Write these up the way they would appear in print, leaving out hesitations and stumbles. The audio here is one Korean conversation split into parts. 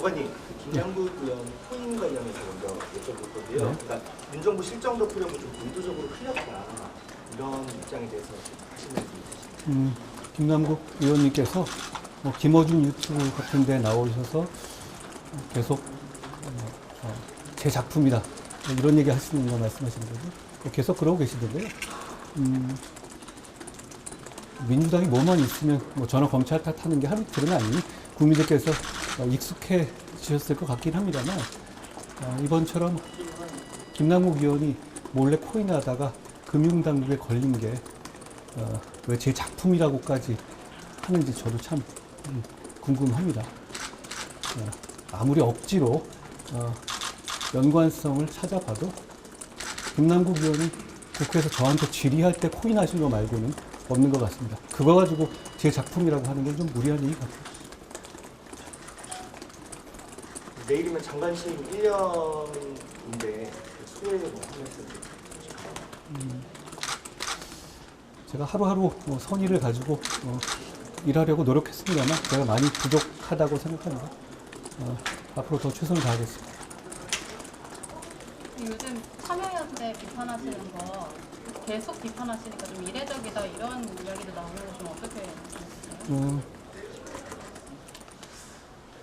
장관님, 김남국 의원 포인 관련해서 먼저 여쭤볼 건데요. 네. 그러니까 문정부 실정 덮으려고 좀 의도적으로 흘렸다 이런 입장에 대해서 하시는 분 있으신가요? 김남국 의원님께서 김어준 유튜브 같은 데 나오셔서 계속 제 작품이다 이런 얘기 하시는 거 말씀하시는 거죠. 계속 그러고 계시던데요. 민주당이 뭐만 있으면 저는 검찰 탓하는 게 하루 이틀은 아니니 국민들께서 익숙해지셨을 것 같긴 합니다만 이번처럼 김남국 의원이 몰래 코인하다가 금융당국에 걸린 게 왜 제 작품이라고까지 하는지 저도 참 궁금합니다. 아무리 억지로 연관성을 찾아봐도 김남국 의원이 국회에서 저한테 질의할 때 코인하신 거 말고는 없는 것 같습니다. 그거 가지고 제 작품이라고 하는 건 좀 무리한 얘기 같아요. 내일이면 장관심 1년인데 수혜 뭐 하면서 제가 하루하루 선의를 가지고 일하려고 노력했습니다만 제가 많이 부족하다고 생각합니다. 앞으로 더 최선을 다하겠습니다. 요즘 참여연대 비판하시는 거 계속 비판하시니까 좀 이례적이다 이런 이야기도 나오는 거 좀 어떻게 생각하세요?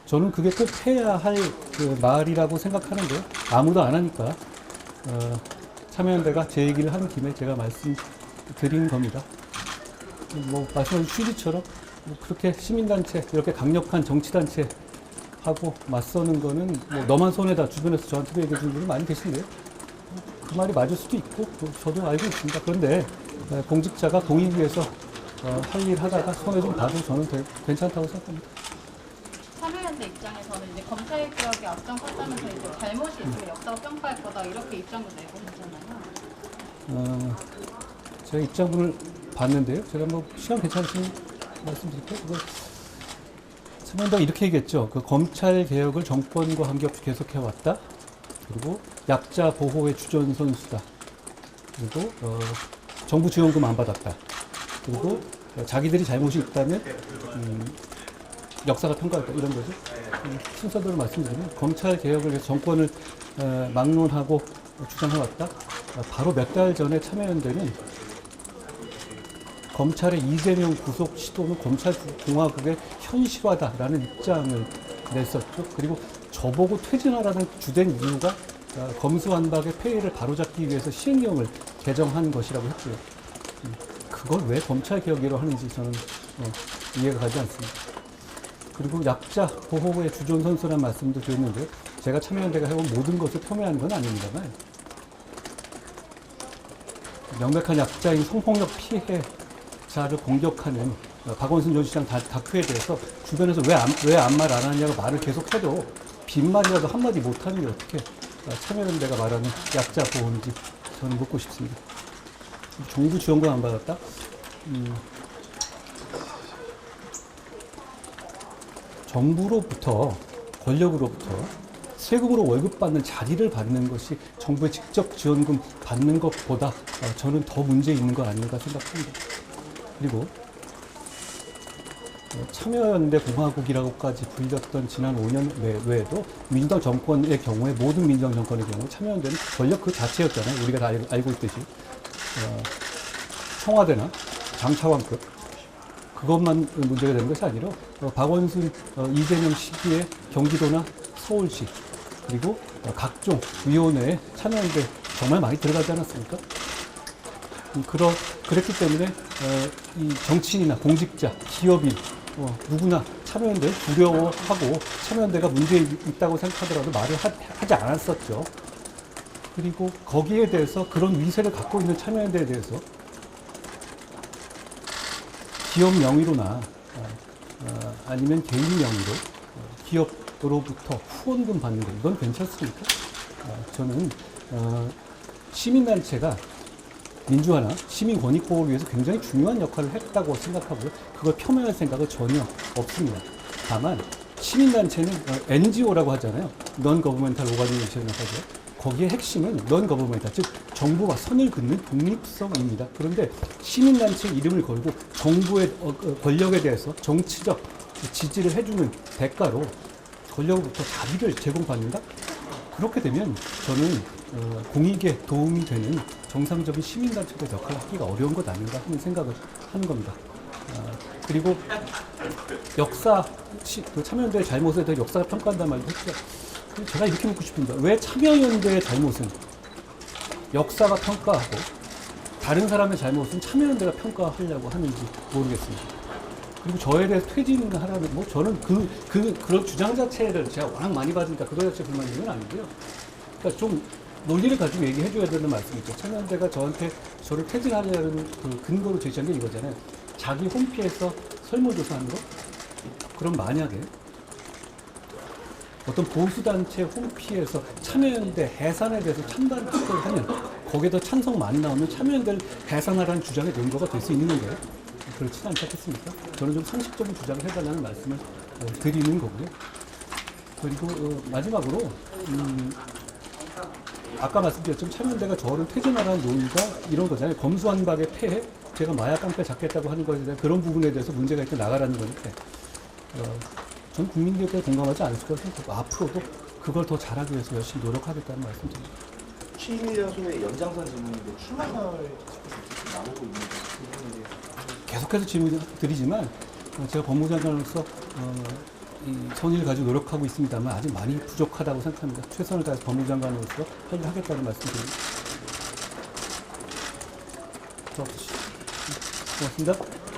저는 그게 꼭 해야 할 그 말이라고 생각하는데요. 아무도 안 하니까 참여연대가 제 얘기를 하는 김에 제가 말씀드린 겁니다. 말씀하신 취지처럼 그렇게 시민단체, 이렇게 강력한 정치단체 하고 맞서는 거는 너만 손해다 주변에서 저한테도 얘기해 주는 분이 많이 계신데요. 그 말이 맞을 수도 있고 저도 알고 있습니다. 그런데 공직자가 공익 위해서 할 일 하다가 손해 좀 봐도 저는 괜찮다고 생각합니다. 참여연대 입장에서는 이제 검찰 개혁에 앞장섰다면서 이제 잘못이 있으면 역사가 평가할 거다 이렇게 입장도 내고 있잖아요. 제가 입장문을 봤는데요. 제가 시간 괜찮으시면 말씀드릴게요. 참여연대가 이렇게 얘기했죠. 그 검찰 개혁을 정권과 관계없이 계속해왔다. 그리고 약자 보호의 주전선수다. 그리고 정부 지원금 안 받았다. 그리고 자기들이 잘못이 있다면 역사가 평가했다. 이런 거죠. 순서대로 말씀드리면 검찰 개혁을 위해서 정권을 막론하고 주장해왔다. 바로 몇 달 전에 참여연대는 검찰의 이재명 구속 시도는 검찰공화국의 현실화다라는 입장을 냈었죠. 그리고 저보고 퇴진하라는 주된 이유가 검수완박의 폐해를 바로잡기 위해서 시행령을 개정한 것이라고 했고요. 그걸 왜 검찰개혁이라고 하는지 저는 이해가 가지 않습니다. 그리고 약자 보호의 주전선수라는 말씀도 드렸는데요. 제가 참여연대가 해온 모든 것을 폄훼하는 건 아닙니다만 명백한 약자인 성폭력 피해자를 공격하는 박원순 전 시장 다큐에 대해서 주변에서 왜 아무 말 안 하냐고 말을 계속 해도 빈말이라도 한마디 못하는 게 어떻게 참여연대가 말하는 약자 보호인지 저는 묻고 싶습니다. 정부 지원금 안 받았다? 정부로부터, 권력으로부터 세금으로 월급 받는 자리를 받는 것이 정부의 직접 지원금 받는 것보다 저는 더 문제 있는 거 아닌가 생각합니다. 그리고 참여연대 공화국이라고까지 불렸던 지난 5년 외에도 민주당 정권의 경우에 모든 민주당 정권의 경우 참여연대는 권력 그 자체였잖아요. 우리가 다 알고 있듯이 청와대나 장차관급 그것만 문제가 되는 것이 아니라 박원순, 이재명 시기에 경기도나 서울시 그리고 각종 위원회에 참여연대 정말 많이 들어가지 않았습니까? 그랬기 때문에 이 정치인이나 공직자, 기업인 누구나 참여연대를 두려워하고 참여연대가 문제 있다고 생각하더라도 말을 하지 않았었죠. 그리고 거기에 대해서 그런 위세를 갖고 있는 참여연대에 대해서 기업 명의로나 아니면 개인 명의로 기업으로부터 후원금 받는 거 이건 괜찮습니까? 저는 시민단체가 민주화나 시민 권익 보호를 위해서 굉장히 중요한 역할을 했다고 생각하고요. 그걸 폄훼할 생각은 전혀 없습니다. 다만 시민단체는 NGO라고 하잖아요. Non-Governmental Organization이라고 하죠. 거기에 핵심은 Non-Governmental, 즉 정부와 선을 긋는 독립성입니다. 그런데 시민단체 이름을 걸고 정부의 권력에 대해서 정치적 지지를 해주는 대가로 권력으로부터 자비를 제공받는다? 그렇게 되면 저는 공익에 도움이 되는 정상적인 시민단체의 역할을 하기가 어려운 것 아닌가 하는 생각을 하는 겁니다. 그리고 그 참여연대의 잘못에 대해 역사가 평가한다는 말도 했죠. 제가 이렇게 묻고 싶습니다. 왜 참여연대의 잘못은 역사가 평가하고 다른 사람의 잘못은 참여연대가 평가하려고 하는지 모르겠습니다. 그리고 저에 대해서 퇴진하라는, 뭐 저는 그런 주장 자체를 제가 워낙 많이 받으니까 그거 자체 불만인 건 아니고요. 그러니까 좀 논리를 가지고 얘기해줘야 되는 말씀이죠. 참여연대가 저를 퇴진하려는 그 근거로 제시한 게 이거잖아요. 자기 홈피에서 설문조사하는 거? 그럼 만약에 어떤 보수단체 홈피에서 참여연대 해산에 대해서 찬반 투표를 하면 거기에 더 찬성 많이 나오면 참여연대를 해산하라는 주장의 근거가 될 수 있는 건가요? 그렇지는 않지 않겠습니까? 저는 좀 상식적인 주장을 해달라는 말씀을 드리는 거고요. 그리고 마지막으로 아까 말씀드렸지만 참여연대가 저를 퇴진하라는 논의가 이런 거잖아요. 검수완박의 폐해, 제가 마약 깡패 잡겠다고 하는 것에 대한 그런 부분에 대해서 문제가 있게 나가라는 거니까 전 국민들께 공감하지 않을 거라고 생각하고 앞으로도 그걸 더 잘하기 위해서 열심히 노력하겠다는 말씀드립니다. 취임 1년소의 연장선 질문인데 출마설 나오고 있는 부분에 대해서 계속해서 질문을 드리지만 제가 법무장관으로서 이 선의를 가지고 노력하고 있습니다만 아직 많이 부족하다고 생각합니다. 최선을 다해서 법무장관으로서 할 일을 하겠다는 말씀드립니다. 고맙습니다.